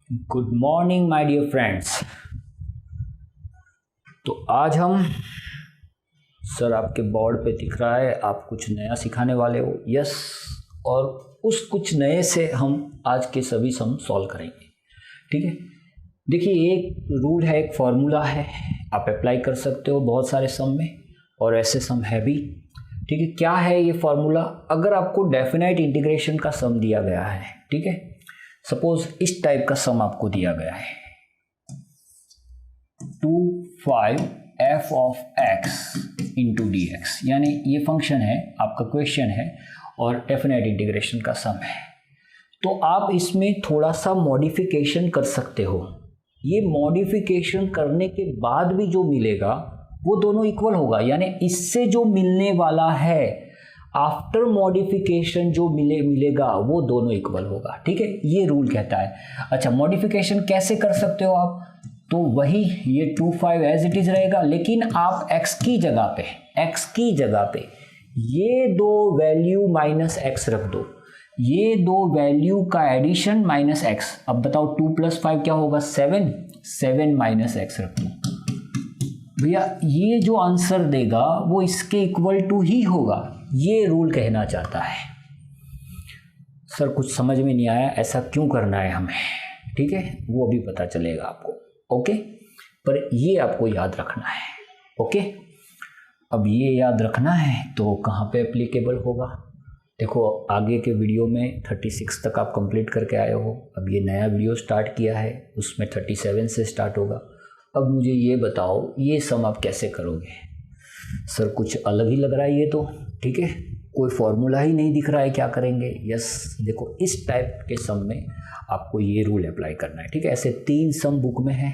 Good morning my dear friends. तो आज हम सर आपके बोर्ड पे दिख रहा है आप कुछ नया सिखाने वाले हो। यस, और उस कुछ नए से हम आज के सभी सम सॉल्व करेंगे। ठीक है, देखिए एक रूल है, एक फॉर्मूला है, आप अप्लाई कर सकते हो बहुत सारे सम में और ऐसे सम है भी। ठीक है, क्या है ये फॉर्मूला? अगर आपको डेफिनाइट इंटीग्रेशन का सम दिया गया है, ठीक है, सपोज इस टाइप का सम आपको दिया गया है 2,5 f of x into d x, यानी ये फंक्शन है आपका, क्वेश्चन है और डेफिनाइट इंटीग्रेशन का सम है। तो आप इसमें थोड़ा सा मॉडिफिकेशन कर सकते हो। ये मॉडिफिकेशन करने के बाद भी जो मिलेगा वो दोनों इक्वल होगा, यानी इससे जो मिलने वाला है आफ्टर मॉडिफिकेशन जो मिलेगा वो दोनों इक्वल होगा। ठीक है, ये रूल कहता है। अच्छा, मॉडिफिकेशन कैसे कर सकते हो आप? तो वही ये 2,5 एज इट इज रहेगा, लेकिन आप x की जगह पे ये दो वैल्यू माइनस x रख दो, ये दो वैल्यू का एडिशन माइनस x। अब बताओ 2 + 5 क्या होगा? 7 माइनस x रख दो भैया, ये जो आंसर देगा वो इसके इक्वल टू ही होगा। ये रूल कहना चाहता है। सर कुछ समझ में नहीं आया, ऐसा क्यों करना है हमें? ठीक है, वो अभी पता चलेगा आपको। ओके, पर ये आपको याद रखना है। ओके, अब ये याद रखना है तो कहाँ पे एप्लीकेबल होगा? देखो आगे के वीडियो में 36 तक आप कंप्लीट करके आए हो, अब ये नया वीडियो स्टार्ट किया है उसमें 37 से स्टार्ट होगा। अब मुझे ये बताओ ये सम आप कैसे करोगे? सर कुछ अलग ही लग रहा है ये तो। ठीक है, कोई फॉर्मूला ही नहीं दिख रहा है, क्या करेंगे? यस, देखो इस टाइप के सम में आपको ये रूल अप्लाई करना है। ठीक है, ऐसे 3 सम बुक में है,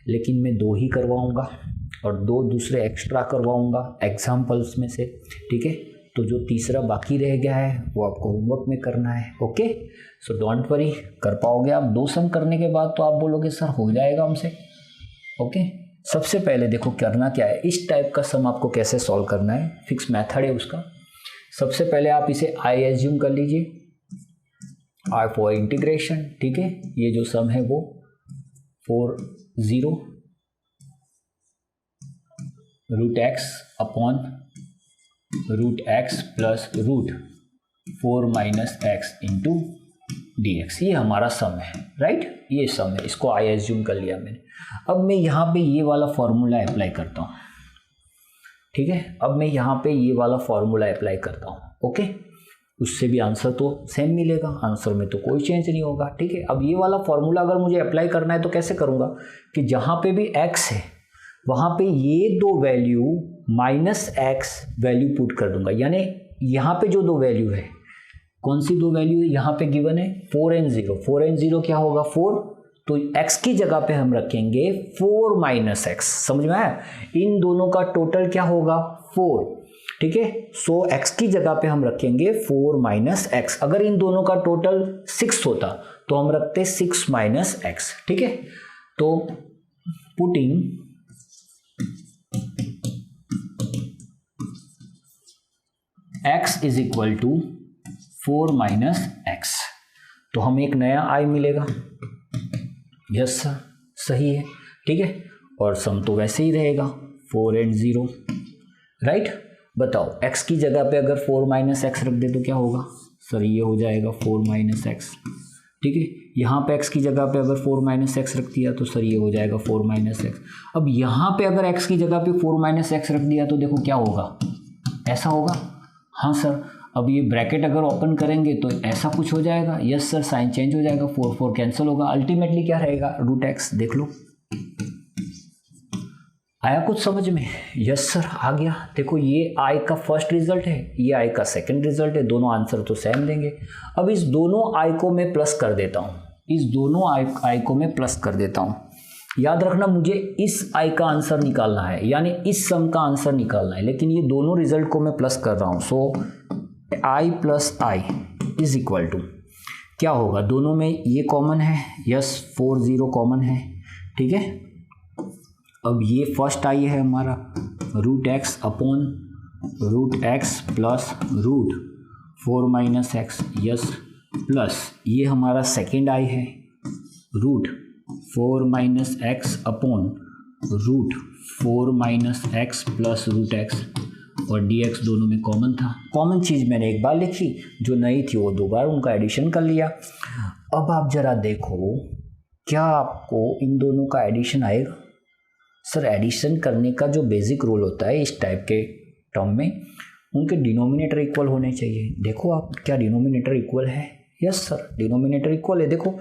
लेकिन मैं 2 ही करवाऊंगा और 2 दूसरे एक्स्ट्रा करवाऊंगा एग्जाम्पल्स में से। ठीक है, तो जो तीसरा बाकी रह गया है वो आपको होमवर्क में करना है। ओके, सो डोंट वरी, कर पाओगे आप। 2 सम करने के बाद तो आप बोलोगे सर हो जाएगा हमसे। ओके, सबसे पहले देखो करना क्या है, इस टाइप का सम आपको कैसे सॉल्व करना है, फिक्स मेथड है उसका। सबसे पहले आप इसे आई एज्यूम कर लीजिए, आई फॉर इंटीग्रेशन। ठीक है, ये जो सम है वो 40 root x upon root x plus root 4 minus x into d x, ये हमारा सम है। राइट, ये सम है, इसको आई एज्यूम कर लिया मैंने। अब मैं यहाँ पे ये वाला फॉर्मूला अप्लाई करता हूँ। ठीक है, अब मैं यहाँ पे ये वाला फॉर्मूला अप्लाई करता हूँ। ओके, उससे भी आंसर तो सेम मिलेगा, आंसर में तो कोई चेंज नहीं होगा। ठीक है, अब ये वाला फॉर्मूला अगर मुझे अप्लाई करना है तो कैसे करूँगा कि जहाँ पे भी x है वहाँ पे ये दो value minus x value put कर दूंगा, यानी यहाँ पे जो दो वैल्यू है, कौन सी दो वैल्यू है यहाँ पे गिवन है? 4 and 0। 4 and 0 क्या होगा? 4, तो x की जगह पे हम रखेंगे 4 माइनस एक्स। समझ में आया? इन दोनों का टोटल क्या होगा? 4। ठीक है, सो x की जगह पे हम रखेंगे 4 माइनस एक्स। अगर इन दोनों का टोटल 6 होता तो हम रखते 6 माइनस एक्स। ठीक है, तो putting x is equal to 4 minus x, तो हमें एक नया i मिलेगा। यस सर, सही है। ठीक है, और सम तो वैसे ही रहेगा 4 and 0। राइट, बताओ x की जगह पे अगर 4 माइनस एक्स रख दे तो क्या होगा? सर ये हो जाएगा 4 माइनस एक्स। ठीक है, यहाँ पे x की जगह पे अगर 4 माइनस एक्स रख दिया तो सर ये हो जाएगा 4 माइनस एक्स। अब यहाँ पे अगर x की जगह पे 4 माइनस एक्स रख दिया तो देखो क्या होगा? ऐसा होगा। हाँ सर, अब ये ब्रैकेट अगर ओपन करेंगे तो ऐसा कुछ हो जाएगा। यस सर, साइन चेंज हो जाएगा, 4 कैंसिल होगा, अल्टीमेटली क्या रहेगा? Root x. देख लो, आया कुछ समझ में? यस सर, आ गया। देखो ये आई का फर्स्ट रिजल्ट है, ये आई का सेकंड रिजल्ट है, दोनों आंसर तो सेम देंगे। अब इस दोनों आई को मैं प्लस कर देता हूँ, इस दोनों आई को मैं प्लस कर देता हूँ। याद रखना मुझे इस आई का आंसर निकालना है, यानी इस सम का आंसर निकालना है, लेकिन ये दोनों रिजल्ट को मैं प्लस कर रहा हूँ। सो i प्लस आई इज इक्वल टू क्या होगा? दोनों में ये कॉमन है, यस 4 0 कॉमन है। ठीक है, अब ये फर्स्ट आई है हमारा root x upon root x plus root 4 minus x, yes plus ये हमारा सेकेंड आई है root 4 minus x upon root 4 minus x plus root x, और dx दोनों में कॉमन था। कॉमन चीज़ मैंने एक बार लिखी, जो नई थी वो 2 बार उनका एडिशन कर लिया। अब आप ज़रा देखो क्या आपको इन दोनों का एडिशन आएगा। सर एडिशन करने का जो बेसिक रूल होता है इस टाइप के टर्म में, उनके डिनोमिनेटर इक्वल होने चाहिए। देखो आप क्या डिनोमिनेटर इक्वल है? यस सर डिनोमिनेटर इक्वल है। देखो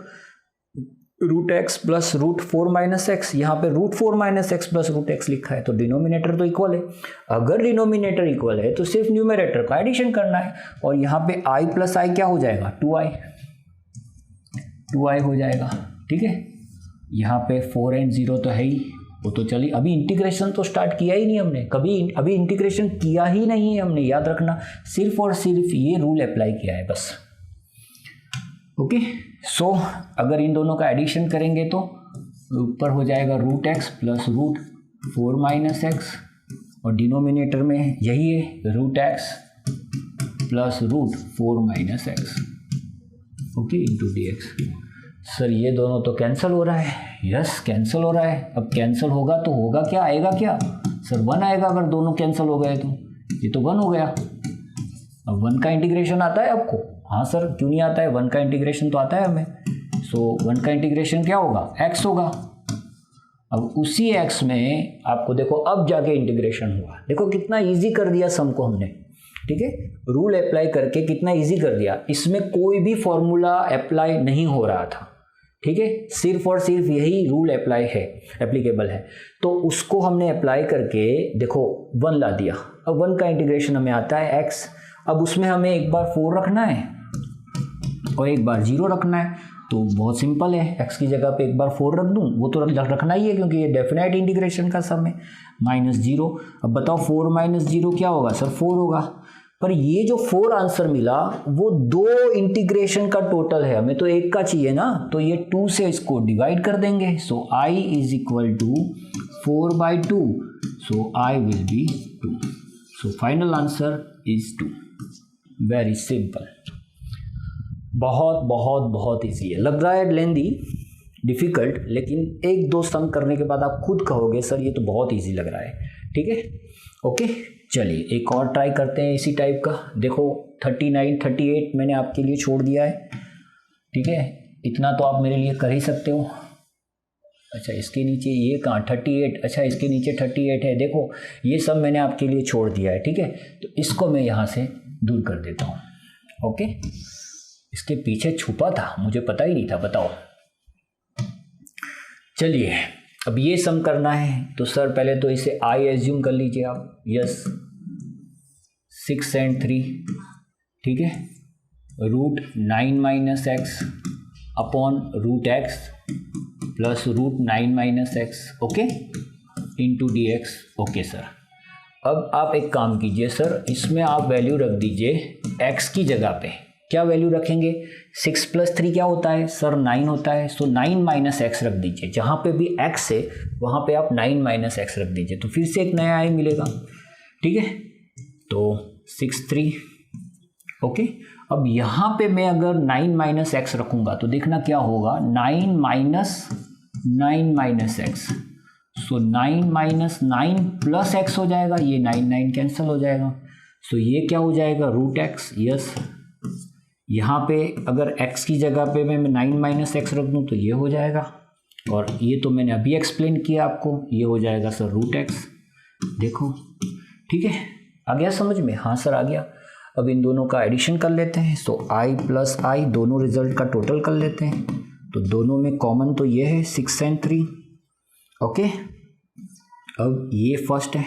root x plus root 4 minus x, यहाँ पे root 4 minus x plus root x लिखा है, तो डिनोमिनेटर तो इक्वल है। अगर डिनोमिनेटर इक्वल है तो सिर्फ न्यूमरेटर का एडिशन करना है, और यहाँ पे आई प्लस आई क्या हो जाएगा? 2i हो जाएगा। ठीक है, यहाँ पे 4 and 0 तो है ही, वो तो चलिए। अभी इंटीग्रेशन तो स्टार्ट किया ही नहीं हमने, कभी अभी इंटीग्रेशन किया ही नहीं है हमने, याद रखना। सिर्फ और सिर्फ ये रूल अप्लाई किया है बस। ओके, सो अगर इन दोनों का एडिशन करेंगे तो ऊपर हो जाएगा root x plus root 4 minus x, और डिनोमिनेटर में यही है root x plus root 4 minus x, okay, into d x. Sir ये दोनों तो कैंसिल हो रहा है। यस कैंसिल हो रहा है। अब कैंसिल होगा तो होगा क्या, आएगा क्या? सर 1 आएगा। अगर दोनों कैंसिल हो गए तो ये तो 1 हो गया। अब 1 का इंटीग्रेशन आता है आपको? हाँ सर, क्यों नहीं आता है? 1 का इंटीग्रेशन तो आता है हमें। सो 1 का इंटीग्रेशन क्या होगा? x होगा। अब उसी x में आपको देखो अब जाके इंटीग्रेशन हुआ। देखो कितना इजी कर दिया सम को हमने। ठीक है, रूल अप्लाई करके कितना इजी कर दिया। इसमें कोई भी फॉर्मूला अप्लाई नहीं हो रहा था। ठीक है, सिर्फ और सिर्फ यही रूल अप्लाई है, एप्लीकेबल है। तो उसको हमने अप्लाई करके देखो 1 ला दिया। अब 1 का इंटीग्रेशन हमें आता है x। अब उसमें हमें एक बार 4 रखना है और एक बार 0 रखना है। तो बहुत सिंपल है, x की जगह पे एक बार 4 रख दूं, वो तो रखना ही है क्योंकि ये डेफिनेट इंटीग्रेशन का सम है। -0। अब बताओ 4 माइनस 0 क्या होगा? सर 4 होगा। पर ये जो 4 आंसर मिला वो 2 इंटीग्रेशन का टोटल है, हमें तो एक का चाहिए ना, तो ये 2 से इसको डिवाइड कर देंगे। So i is equal to 4/2, so i will be 2। So final answer is 2। Very simple, बहुत बहुत बहुत ईजी है। लग रहा है लेंदी, डिफिकल्ट, लेकिन 1-2 सम करने के बाद आप खुद कहोगे सर ये तो बहुत ईजी लग रहा है। ठीक है, ओके, चलिए एक और ट्राई करते हैं इसी टाइप का। देखो 39, 38 मैंने आपके लिए छोड़ दिया है। ठीक है, इतना तो आप मेरे लिए कर ही सकते हो। अच्छा इसके नीचे ये कहाँ 38, अच्छा इसके नीचे 38 है। देखो ये सब मैंने आपके लिए छोड़ दिया है। ठीक है, तो इसको मैं यहाँ से दूर कर देता हूँ। ओके, इसके पीछे छुपा था, मुझे पता ही नहीं था, बताओ। चलिए अब ये सम करना है, तो सर पहले तो इसे i एज्यूम कर लीजिए आप। यस 6 and 3, ठीक है, root 9 minus x upon root x plus root 9 minus x, okay, into d x. Okay sir, अब आप एक काम कीजिए सर, इसमें आप वैल्यू रख दीजिए x की जगह पे। क्या वैल्यू रखेंगे? 6 + 3 क्या होता है सर? 9 होता है। सो 9 माइनस एक्स रख दीजिए। जहाँ पे भी x है वहाँ पे आप 9 माइनस एक्स रख दीजिए, तो फिर से एक नया i मिलेगा। ठीक है, तो 6 3, ओके। अब यहाँ पे मैं अगर 9 माइनस एक्स रखूँगा तो देखना क्या होगा, 9 माइनस एक्स। सो 9 माइनस 9 प्लस एक्स हो जाएगा, ये 9 कैंसिल हो जाएगा। सो ये क्या हो जाएगा? Root x. यस, यहाँ पे अगर x की जगह पे मैं 9 माइनस एक्स रख दूँ तो ये हो जाएगा, और ये तो मैंने अभी एक्सप्लेन किया आपको, ये हो जाएगा सर रूट एक्स। देखो ठीक है, आ गया समझ में? हाँ सर आ गया। अब इन दोनों का एडिशन कर लेते हैं। सो i प्लस i दोनों रिजल्ट का टोटल कर लेते हैं, तो दोनों में कॉमन तो ये है 6 and 3, ओके। अब ये फर्स्ट है,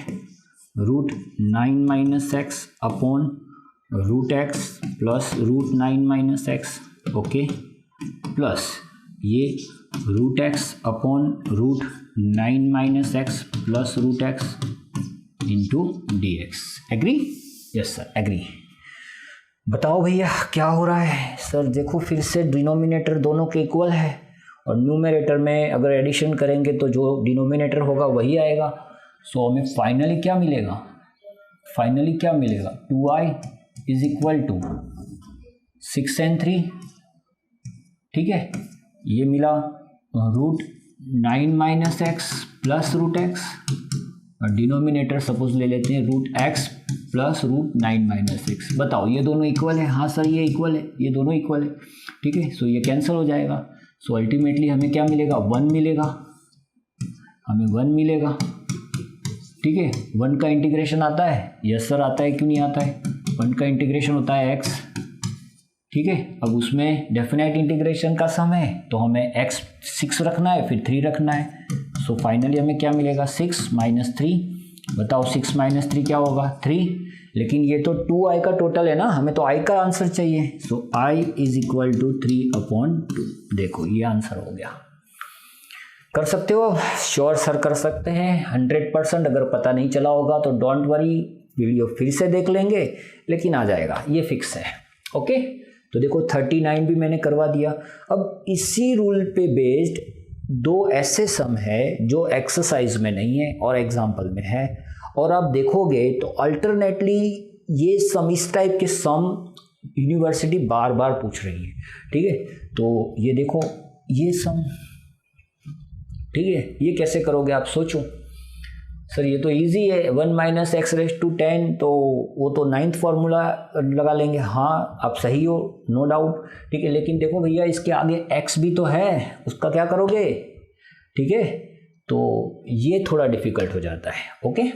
root 9 minus x upon root x plus root 9 minus x, okay, plus ये root x upon root 9 minus x plus root x into d x. Agree? Yes sir agree. बताओ भैया क्या हो रहा है? सर देखो फिर से डिनोमिनेटर दोनों के इक्वल है, और न्यूमरेटर में अगर एडिशन करेंगे तो जो डिनोमिनेटर होगा वही आएगा। सो हमें फाइनली क्या मिलेगा? फाइनली क्या मिलेगा? 2i is equal to 6 and 3, ठीक है, ये मिला। Root 9 minus x plus root x, और डिनोमिनेटर सपोज ले लेते हैं root x plus root 9 minus x. बताओ ये दोनों इक्वल है? हाँ सर ये इक्वल है, ये दोनों इक्वल है, ठीक है। सो ये कैंसिल हो जाएगा। सो अल्टीमेटली हमें क्या मिलेगा? 1 मिलेगा, हमें 1 मिलेगा, ठीक है। 1 का इंटीग्रेशन आता है? यस सर आता है, क्यों नहीं आता है? 1 का इंटीग्रेशन होता है x, ठीक है। अब उसमें डेफिनेट इंटीग्रेशन का सम है, तो हमें x 6 रखना है, फिर 3 रखना है। सो फाइनली हमें क्या मिलेगा? 6 माइनस 3। बताओ 6 माइनस 3 क्या होगा? 3। लेकिन ये तो 2i का टोटल है ना, हमें तो i का आंसर चाहिए। सो i इज इक्वल टू 3/2। देखो ये आंसर हो गया। कर सकते हो? श्योर सर कर सकते हैं 100%। अगर पता नहीं चला होगा तो डोंट वरी, वीडियो फिर से देख लेंगे, लेकिन आ जाएगा, ये फिक्स है। ओके, तो देखो 39 भी मैंने करवा दिया। अब इसी रूल पे बेस्ड 2 ऐसे सम है जो एक्सरसाइज में नहीं है और एग्जाम्पल में है, और आप देखोगे तो अल्टरनेटली ये सम, इस टाइप के सम यूनिवर्सिटी बार बार पूछ रही है, ठीक है। तो ये देखो ये सम, ठीक है, ये कैसे करोगे आप सोचो। सर ये तो इजी है, 1 माइनस एक्स रेस टू 10, तो वो तो 9th फार्मूला लगा लेंगे। हाँ आप सही हो, नो डाउट, ठीक है। लेकिन देखो भैया इसके आगे x भी तो है, उसका क्या करोगे, ठीक है। तो ये थोड़ा डिफिकल्ट हो जाता है। ओके,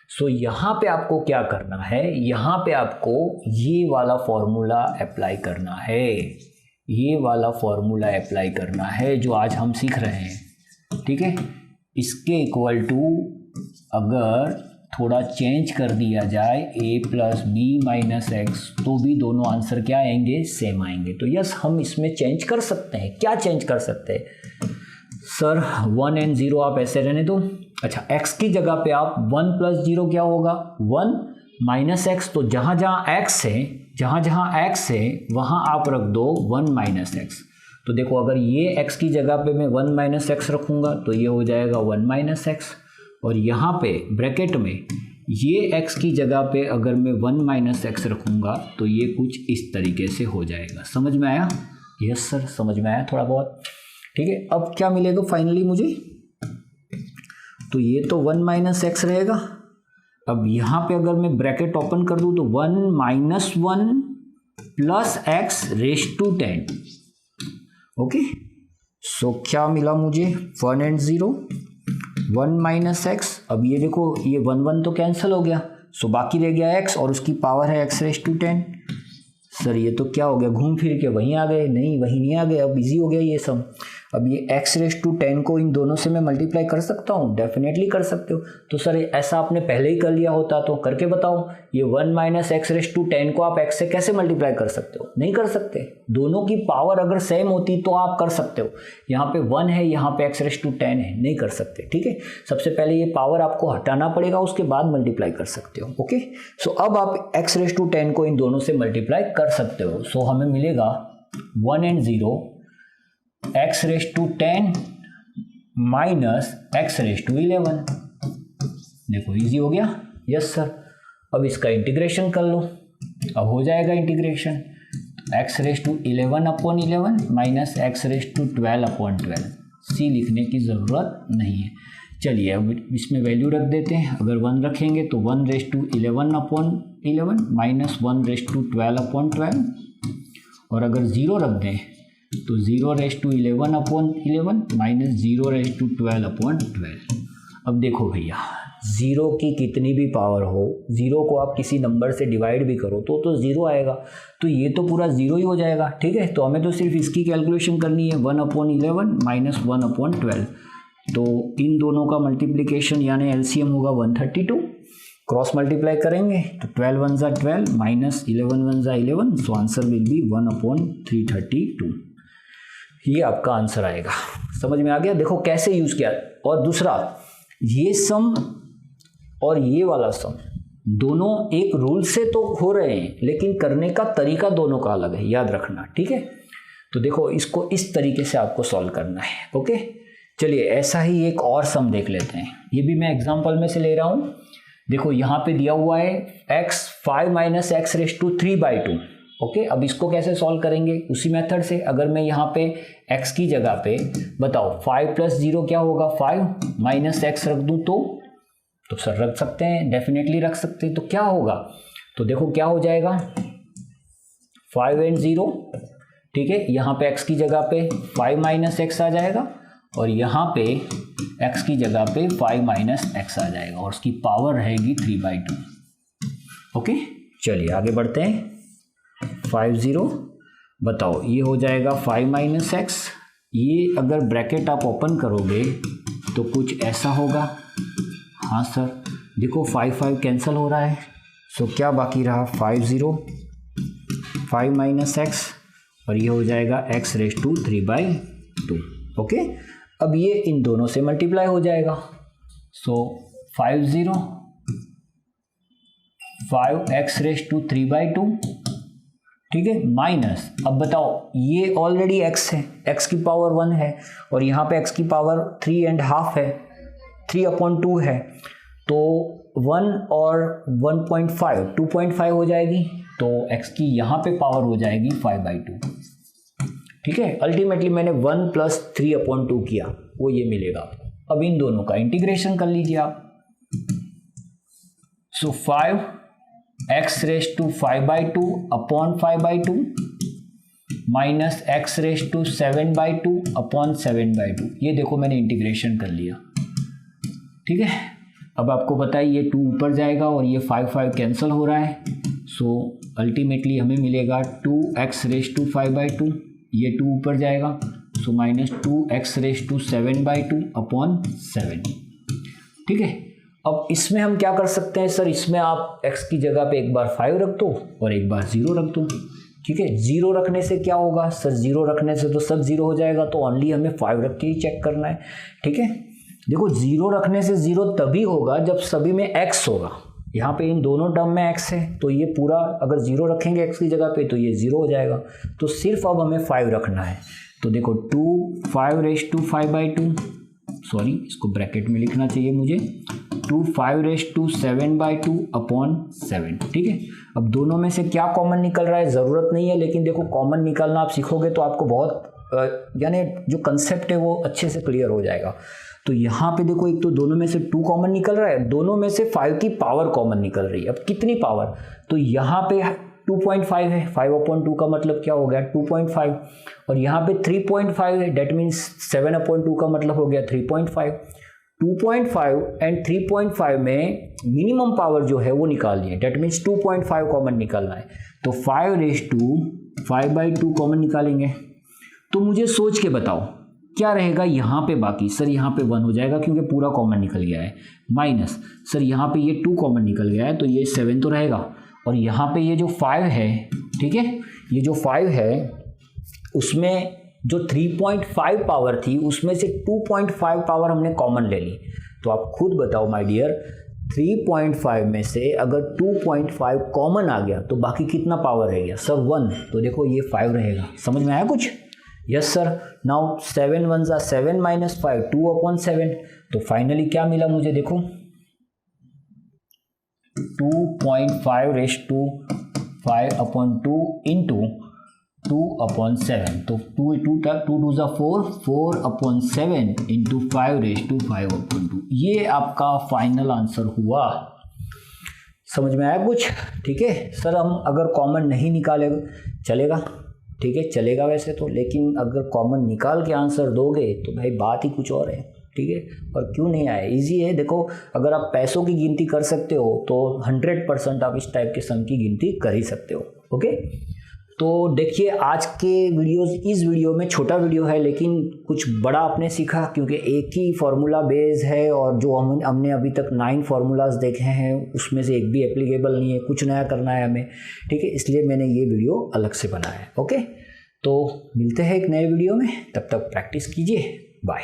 सो यहाँ पे आपको क्या करना है, यहाँ पे आपको ये वाला फॉर्मूला अप्लाई करना है, ये वाला फॉर्मूला अप्लाई करना है जो आज हम सीख रहे हैं, ठीक है। इसके इक्वल टू अगर थोड़ा चेंज कर दिया जाए a plus b minus x, तो भी दोनों आंसर क्या आएंगे? सेम आएंगे। तो यस हम इसमें चेंज कर सकते हैं। क्या चेंज कर सकते हैं सर? 1 और 0 आप ऐसे रहने दो। अच्छा, x की जगह पे आप 1 प्लस 0 क्या होगा? 1 माइनस एक्स। तो जहाँ जहाँ x है, जहाँ जहाँ x है वहाँ आप रख दो 1 माइनस एक्स। तो देखो अगर ये x की जगह पे मैं 1 माइनस एक्स रखूँगा तो ये हो जाएगा 1 माइनस एक्स, और यहाँ पे ब्रैकेट में ये x की जगह पे अगर मैं 1 माइनस एक्स रखूँगा तो ये कुछ इस तरीके से हो जाएगा। समझ में आया? यस सर समझ में आया थोड़ा बहुत, ठीक है। अब क्या मिलेगा फाइनली मुझे? तो ये तो 1 माइनस एक्स रहेगा। अब यहाँ पे अगर मैं ब्रैकेट ओपन कर दूँ तो 1 minus 1 plus x raise to 10। Okay, so क्या मिला मुझे? 1 और 0, 1 माइनस एक्स। अब ये देखो ये 1 1 तो कैंसिल हो गया, सो बाकी रह गया x, और उसकी पावर है x रेस टू 10। सर ये तो क्या हो गया? घूम फिर के वहीं आ गए? नहीं वहीं नहीं आ गए, अब इजी हो गया ये सम। अब ये x रेस टू 10 को इन दोनों से मैं मल्टीप्लाई कर सकता हूँ? डेफिनेटली कर सकते हो। तो सर ऐसा आपने पहले ही कर लिया होता तो करके बताओ, ये 1 माइनस एक्स रेस टू 10 को आप x से कैसे मल्टीप्लाई कर सकते हो? नहीं कर सकते। दोनों की पावर अगर सेम होती तो आप कर सकते हो। यहाँ पे 1 है, यहाँ पे x रेस टू 10 है, नहीं कर सकते, ठीक है। सबसे पहले ये पावर आपको हटाना पड़ेगा, उसके बाद मल्टीप्लाई कर सकते हो। ओके, सो अब आप x रेस टू 10 को इन दोनों से मल्टीप्लाई कर सकते हो। सो हमें मिलेगा 1 और 0 x raise to 10 minus x raise to 11। देखो इजी हो गया। यस सर, अब इसका इंटीग्रेशन कर लो, अब हो जाएगा integration. x raise to 11/11 minus x raise to 12/12। c लिखने की ज़रूरत नहीं है। चलिए अब इसमें वैल्यू रख देते हैं। अगर 1 रखेंगे तो 1 raise to 11/11 minus 1 raise to 12/12, और अगर 0 रख दें तो 0 raise to 11/11 minus 0 raise to 12/12। अब देखो भैया 0 की कितनी भी पावर हो, 0 को आप किसी नंबर से डिवाइड भी करो तो 0 आएगा, तो ये तो पूरा 0 ही हो जाएगा, ठीक है। तो हमें तो सिर्फ इसकी कैलकुलेशन करनी है, 1/11 माइनस 1/12। तो इन दोनों का मल्टीप्लिकेशन यानी एलसीएम होगा 132। क्रॉस मल्टीप्लाई करेंगे तो 12 1 ज़ा 12 माइनस 11 1 ज़ा 11, सो आंसर विल बी 1/332। ये आपका आंसर आएगा। समझ में आ गया? देखो कैसे यूज किया। और दूसरा, ये सम और ये वाला सम दोनों एक रूल से तो हो रहे हैं, लेकिन करने का तरीका दोनों का अलग है, याद रखना, ठीक है। तो देखो इसको इस तरीके से आपको सॉल्व करना है। ओके, चलिए ऐसा ही एक और सम देख लेते हैं। ये भी मैं एग्जाम्पल में से ले रहा हूँ। देखो यहाँ पे दिया हुआ है x 5 minus x raise to 3/2। Okay, अब इसको कैसे सॉल्व करेंगे? उसी मेथड से। अगर मैं यहाँ पे x की जगह पे बताओ 5 + 0 क्या होगा, 5 - x रख दूँ तो सर रख सकते हैं, डेफिनेटली रख सकते हैं। तो क्या होगा, तो देखो क्या हो जाएगा 5 and 0, ठीक है। यहाँ पे x की जगह पे 5 - x आ जाएगा और यहाँ पे x की जगह पे 5 - x आ जाएगा और उसकी पावर रहेगी 3/2। ओके, चलिए आगे बढ़ते हैं। 5 0 बताओ ये हो जाएगा 5 - x। ये अगर ब्रैकेट आप ओपन करोगे तो कुछ ऐसा होगा। हाँ सर, देखो 5 कैंसिल हो रहा है, सो क्या बाकी रहा 5 0 5 - x और ये हो जाएगा x⁻³ ओके। अब ये इन दोनों से मल्टीप्लाई हो जाएगा, सो 5 0 5x⁻³/2, ठीक है, माइनस, अब बताओ ये ऑलरेडी x है, x की पावर 1 है और यहाँ पे x की पावर 3.5 है, 3/2 है, तो 1 और 1.5 2.5 हो जाएगी, तो x की यहाँ पे पावर हो जाएगी 5/2, ठीक है। अल्टीमेटली मैंने 1 + 3/2 किया, वो ये मिलेगा आपको। अब इन दोनों का इंटीग्रेशन कर लीजिए आप, सो 5x⁻5/2 upon 5/2 minus x⁻7/2 upon 7/2। ये देखो मैंने इंटीग्रेशन कर लिया, ठीक है। अब आपको पता है ये 2 ऊपर जाएगा और ये 5 कैंसिल हो रहा है, सो अल्टीमेटली हमें मिलेगा 2x⁻5/2, ये 2 ऊपर जाएगा, सो माइनस 2x⁻7/2 अपॉन 7, ठीक है। अब इसमें हम क्या कर सकते हैं सर, इसमें आप x की जगह पे एक बार 5 रख दो और एक बार 0 रख दो, ठीक है। 0 रखने से क्या होगा सर, 0 रखने से तो सब 0 हो जाएगा, तो ओनली हमें 5 रख के ही चेक करना है, ठीक है। देखो 0 रखने से 0 तभी होगा जब सभी में x होगा, यहाँ पे इन दोनों टर्म में x है, तो ये पूरा अगर 0 रखेंगे x की जगह पे तो ये 0 हो जाएगा, तो सिर्फ अब हमें 5 रखना है। तो देखो 2 5⁻5/2, सॉरी इसको ब्रैकेट में लिखना चाहिए मुझे, 2 5⁻7/2 अपॉन 7, ठीक है। अब दोनों में से क्या कॉमन निकल रहा है, ज़रूरत नहीं है, लेकिन देखो कॉमन निकालना आप सीखोगे तो आपको बहुत यानी जो कंसेप्ट है वो अच्छे से क्लियर हो जाएगा। तो यहाँ पे देखो एक तो दोनों में से 2 कॉमन निकल रहा है, दोनों में से 5 की पावर कॉमन निकल रही है। अब कितनी पावर, तो यहाँ पे 2.5 है, 5/2 का मतलब क्या हो गया 2.5, और यहाँ पे 3.5 है, डेट मीन्स 7/2 का मतलब हो गया 3.5। 2.5 एंड 3.5 में मिनिमम पावर जो है वो निकालनी है, डेट मीन्स 2.5 कॉमन निकालना है, तो 5⁻5/2 कॉमन निकालेंगे। तो मुझे सोच के बताओ क्या रहेगा यहाँ पे बाकी, सर यहाँ पे 1 हो जाएगा क्योंकि पूरा कॉमन निकल गया है, माइनस सर यहाँ पे ये 2 कॉमन निकल गया है तो ये 7 तो रहेगा, और यहाँ पे ये जो 5 है, ठीक है, ये जो 5 है उसमें जो 3.5 पावर थी उसमें से 2.5 पावर हमने कॉमन ले ली। तो आप खुद बताओ माय डियर, 3.5 में से अगर 2.5 कॉमन आ गया तो बाकी कितना पावर रह गया सर 1, तो देखो ये 5 रहेगा। समझ में आया कुछ? Yes sir. नाउ 7 1 7 - 5 2/7, तो फाइनली क्या मिला मुझे, देखो 2.5/5/2 इंटू 2/7, तो 2 2 4 4/7 इंटू 5/5/2, ये आपका फाइनल आंसर हुआ। समझ में आया कुछ? ठीक है सर, हम अगर कॉमन नहीं निकाले चलेगा, ठीक है चलेगा वैसे तो, लेकिन अगर कॉमन निकाल के आंसर दोगे तो भाई बात ही कुछ और है, ठीक है। और क्यों नहीं आया, इजी है। देखो अगर आप पैसों की गिनती कर सकते हो तो 100% आप इस टाइप के सम की गिनती कर ही सकते हो। ओके, तो देखिए आज के इस वीडियो में छोटा वीडियो है लेकिन कुछ बड़ा आपने सीखा, क्योंकि एक ही फार्मूला बेस है और जो हमने अभी तक 9 फार्मूलाज देखे हैं उसमें से एक भी एप्लीकेबल नहीं है, कुछ नया करना है हमें, ठीक है, इसलिए मैंने ये वीडियो अलग से बनाया है। ओके, तो मिलते हैं एक नए वीडियो में, तब तक प्रैक्टिस कीजिए, बाय।